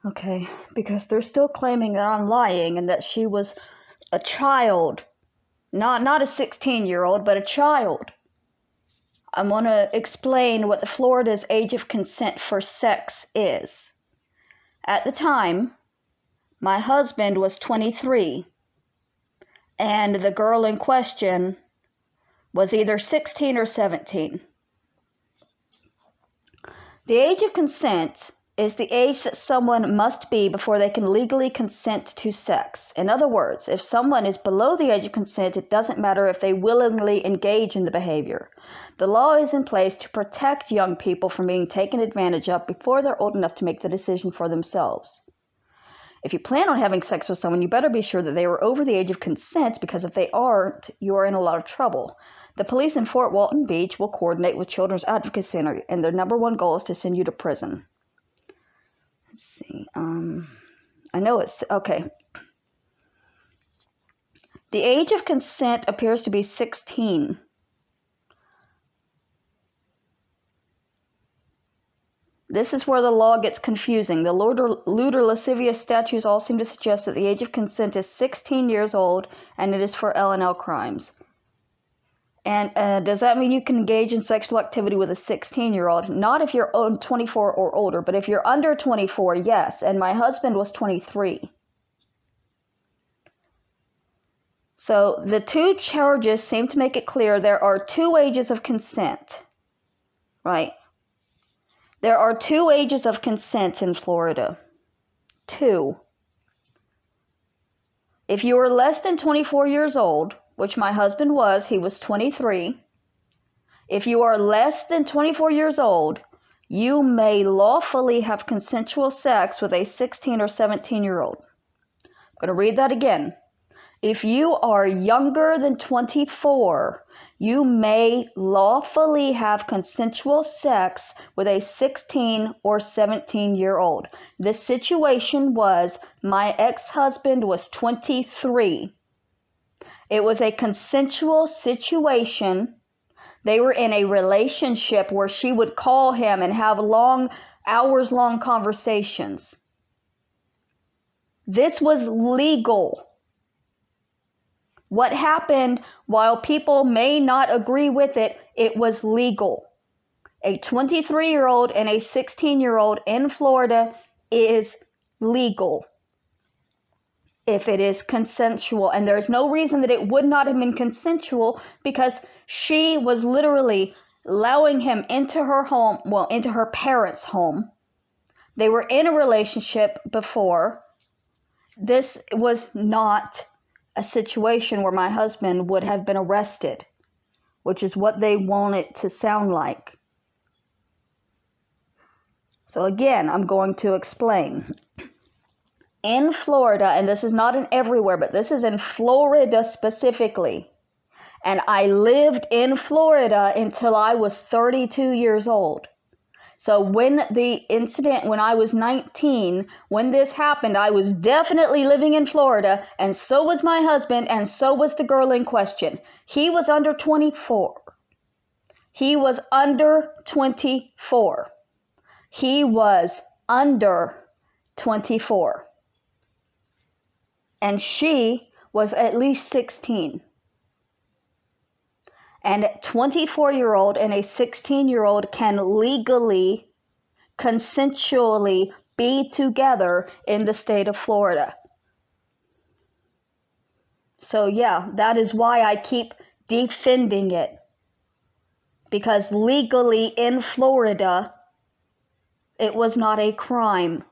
Okay, because they're still claiming that I'm lying and that she was a child. Not a 16-year-old, but a child. I want to explain what the Florida's age of consent for sex is. At the time, my husband was 23, and the girl in question was either 16 or 17. The age of consent is the age that someone must be before they can legally consent to sex. In other words, if someone is below the age of consent, it doesn't matter if they willingly engage in the behavior. The law is in place to protect young people from being taken advantage of before they're old enough to make the decision for themselves. If you plan on having sex with someone, you better be sure that they are over the age of consent, because if they aren't, you are in a lot of trouble. The police in Fort Walton Beach will coordinate with Children's Advocacy Center, and their #1 goal is to send you to prison. Let's see. I know it's okay. The age of consent appears to be 16. This is where the law gets confusing. The lewd or lascivious statutes all seem to suggest that the age of consent is 16 years old, and it is for L&L crimes. And does that mean you can engage in sexual activity with a 16-year-old? Not if you're 24 or older, but if you're under 24, yes. And my husband was 23. So the two charges seem to make it clear there are two ages of consent, right? There are two ages of consent in Florida. Two. If you are less than 24 years old, which my husband was, he was 23. If you are less than 24 years old, you may lawfully have consensual sex with a 16 or 17-year-old. I'm going to read that again. If you are younger than 24, you may lawfully have consensual sex with a 16 or 17-year-old. The situation was my ex-husband was 23. It was a consensual situation. They were in a relationship where she would call him and have hours-long conversations. This was legal. What happened, while people may not agree with it, it was legal. A 23-year-old and a 16-year-old in Florida is legal if it is consensual. And there's no reason that it would not have been consensual, because she was literally allowing him into her home, well, into her parents' home. They were in a relationship before. This was not a situation where my husband would have been arrested, which is what they want it to sound like. So again, I'm going to explain. In Florida, and this is not in everywhere, but this is in Florida specifically, and I lived in Florida until I was 32 years old. So when the incident, when I was 19, when this happened, I was definitely living in Florida, and so was my husband, and so was the girl in question. He was under 24. He was under 24. He was under 24. And she was at least 16. And a 24-year-old and a 16-year-old can legally, consensually be together in the state of Florida. So yeah, that is why I keep defending it. Because legally in Florida, it was not a crime.